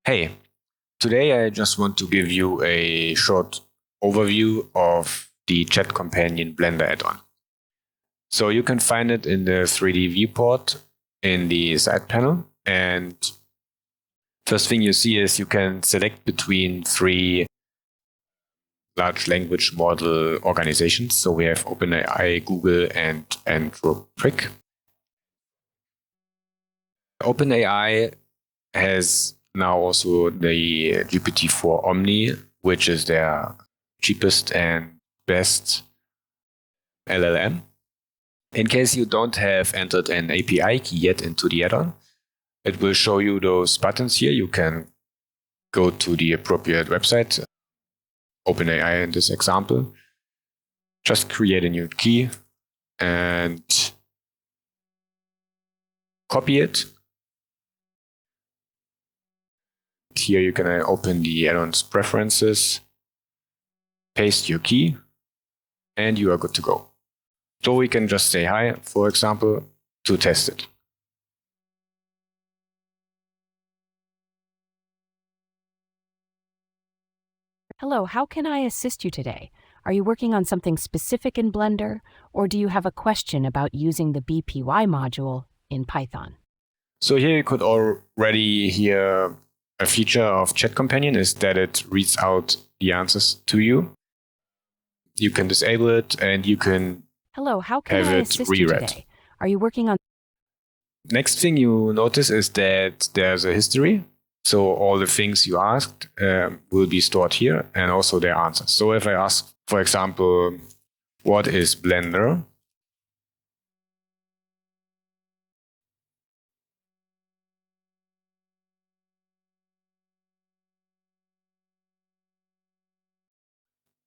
Hey, today I just want to give you a short overview of the Chat Companion Blender add-on. So you can find it in the 3D viewport in the side panel. And first thing you see is you can select between three large language model organizations. So we have OpenAI, Google, and Anthropic. OpenAI has now also the GPT-4 Omni, which is their cheapest and best LLM. In case you don't have entered an API key yet into the add-on, it will show you those buttons here. You can go to the appropriate website, OpenAI in this example, just create a new key and copy it. Here you can open the add-on's preferences, paste your key, and you are good to go. So we can just say hi, for example, to test it. Hello, how can I assist you today? Are you working on something specific in Blender, or do you have a question about using the BPY module in Python? So here you could already hear a feature of Chat Companion is that it reads out the answers to you. You can disable it and you can Hello, how can have I it assist you reread. today? Are you working on... Next thing you notice is that there's a history. So all the things you asked will be stored here and also their answers. So if I ask, for example, what is Blender?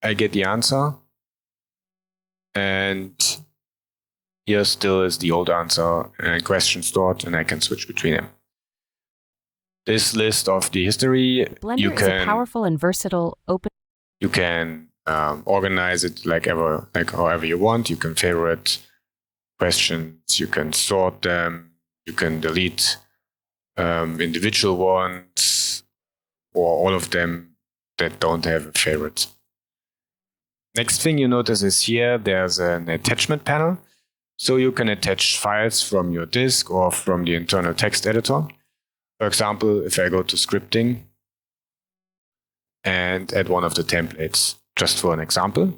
I get the answer. And here still is the old answer and question stored, and I can switch between them. This list of the history, Blender is a powerful and versatile open... You can organize it like however you want. You can favorite questions, you can sort them, you can delete individual ones, or all of them that don't have a favorite. Next thing you notice is here there's an attachment panel. So you can attach files from your disk or from the internal text editor. For example, if I go to scripting and add one of the templates, just for an example,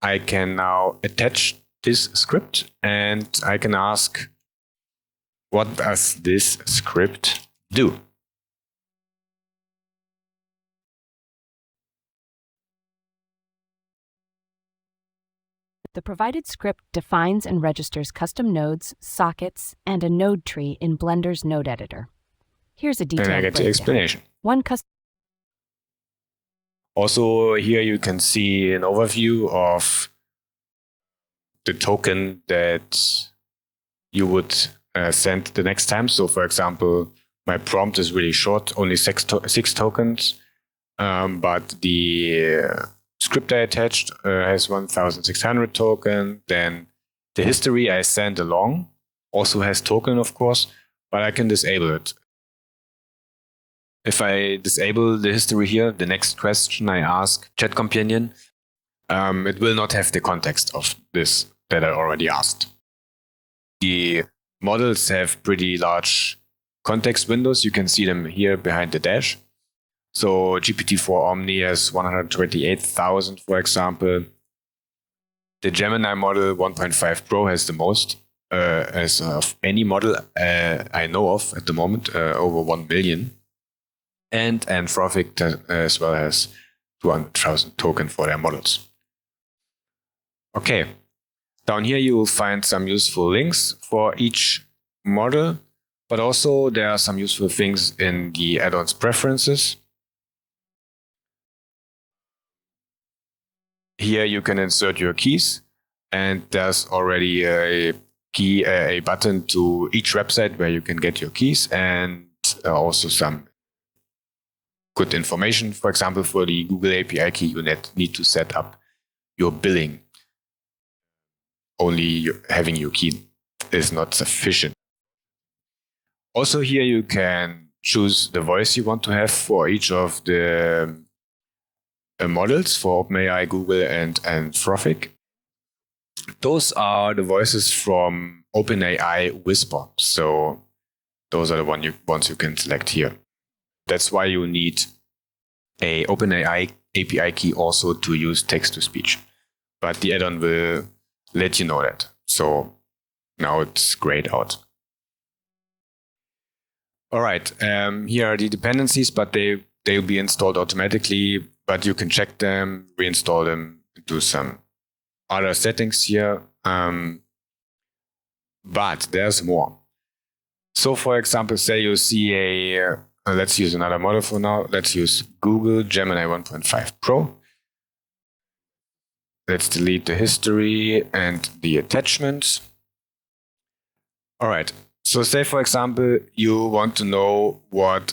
I can now attach this script and I can ask, what does this script do? The provided script defines and registers custom nodes, sockets, and a node tree in Blender's node editor. Here's a detailed And I get the explanation. Also, here you can see an overview of the token that you would send the next time. So, for example, my prompt is really short, only six tokens, but the script I attached has 1,600 tokens. Then the history I send along also has token, of course, but I can disable it. If I disable the history here, the next question I ask Chat Companion, it will not have the context of this that I already asked. The models have pretty large context windows. You can see them here behind the dash. So GPT-4 Omni has 128,000, for example. The Gemini model 1.5 Pro has the most, as of any model I know of at the moment, over 1 million. And Anthropic as well has 200,000 tokens for their models. Okay, down here you will find some useful links for each model, but also there are some useful things in the add-on's preferences. Here you can insert your keys, and there's already a button to each website where you can get your keys, and also some good information. For example, for the Google API key, you need to set up your billing. Only having your key is not sufficient. Also here you can choose the voice you want to have for each of the models for OpenAI, Google, and Anthropic. Those are the voices from OpenAI Whisper. So those are the ones you can select here. That's why you need a OpenAI API key also to use text-to-speech. But the add-on will let you know that. So now it's grayed out. All right, here are the dependencies, but they'll be installed automatically, but you can check them, reinstall them, do some other settings here. But there's more. So for example, say you see let's use another model for now. Let's use Google Gemini 1.5 Pro. Let's delete the history and the attachments. All right. So say, for example, you want to know what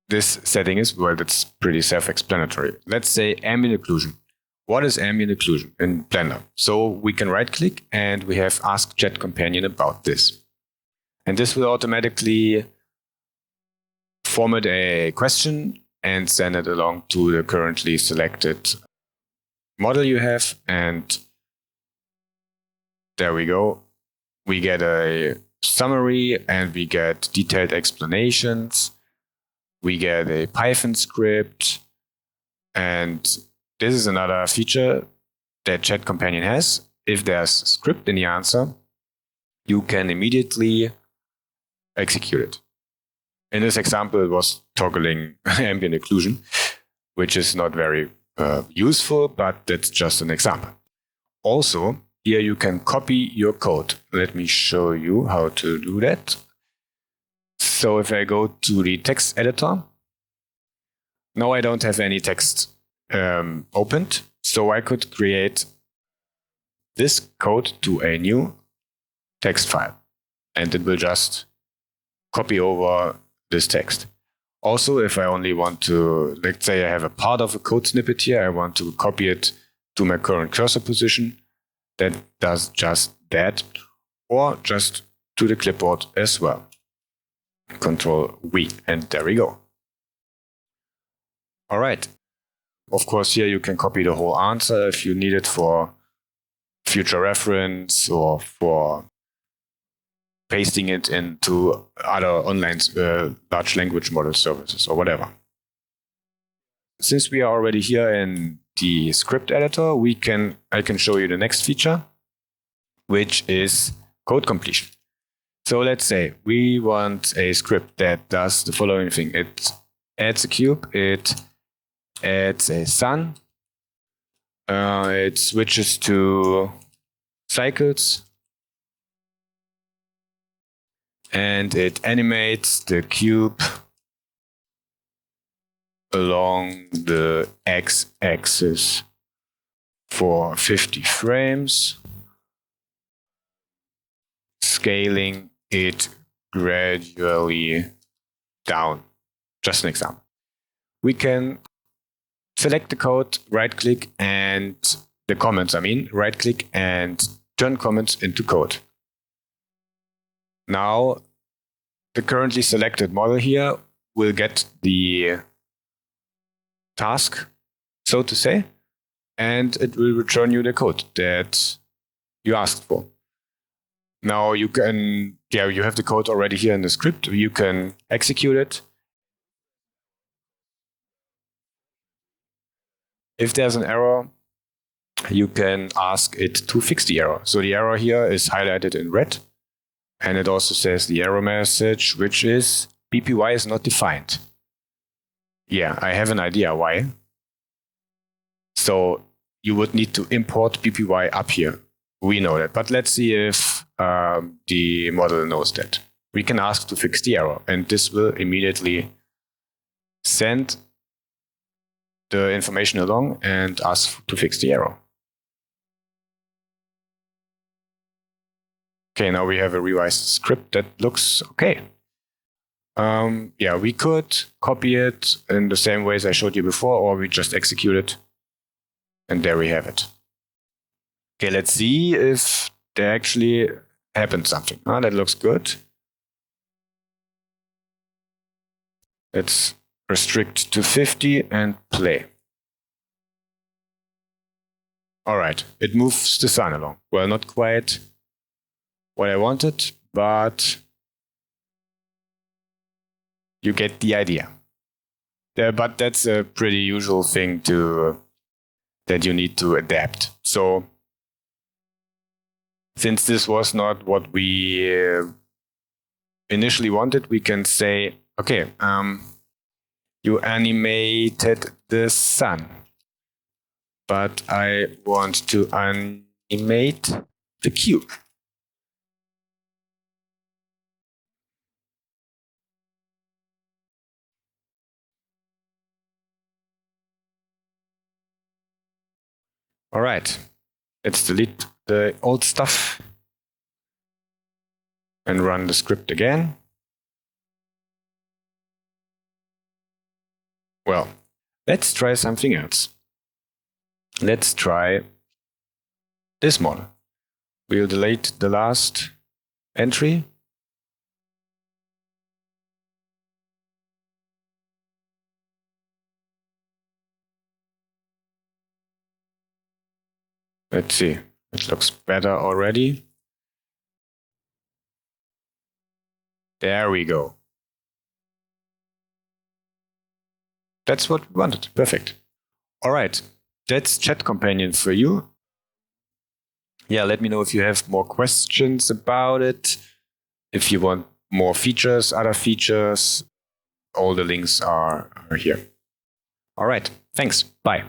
this setting is. Well, that's pretty self-explanatory. Let's say ambient occlusion. What is ambient occlusion in Blender? So we can right-click and we have Ask Chat Companion about this. And this will automatically format a question and send it along to the currently selected model you have. And there we go. We get a summary and we get detailed explanations. We get a Python script. And this is another feature that Chat Companion has. If there's a script in the answer, you can immediately execute it. In this example, it was toggling ambient occlusion, which is not very useful, but that's just an example. Also, here you can copy your code. Let me show you how to do that. So if I go to the text editor, now I don't have any text opened. So I could create this code to a new text file, and it will just copy over this text. Also, if I only want to, let's say I have a part of a code snippet here, I want to copy it to my current cursor position, that does just that, or just to the clipboard as well. Control V, and there we go. All right. Of course, here you can copy the whole answer if you need it for future reference or for pasting it into other online large language model services or whatever. Since we are already here in the script editor, I can show you the next feature, which is code completion. So let's say we want a script that does the following thing. It adds a cube, it adds a sun, it switches to cycles, and it animates the cube along the x-axis for 50 frames, scaling it gradually down. Just an example. We can select the code, right-click, and the comments, right-click and turn comments into code. Now, the currently selected model here will get the task, so to say, and it will return you the code that you asked for. Now you can, you have the code already here in the script. You can execute it. If there's an error, you can ask it to fix the error. So the error here is highlighted in red. And it also says the error message, which is BPY is not defined. Yeah, I have an idea why. So you would need to import BPY up here. We know that, but let's see if the model knows that. We can ask to fix the error, and this will immediately send the information along and ask to fix the error. Okay, now we have a revised script that looks okay. We could copy it in the same ways I showed you before, or we just execute it. And there we have it. Okay, let's see if there actually happened something. That looks good. Let's restrict to 50 and play. All right, it moves the sun along. Well, not quite what I wanted, but you get the idea. But that's a pretty usual thing that you need to adapt. So since this was not what we initially wanted, we can say, okay, you animated the sun, but I want to animate the cube. All right, let's delete the old stuff and run the script again. Well, let's try something else. Let's try this model. We'll delete the last entry. Let's see, it looks better already. There we go. That's what we wanted. Perfect. All right, that's Chat Companion for you. Yeah, let me know if you have more questions about it. If you want more features, other features, all the links are here. All right, thanks. Bye.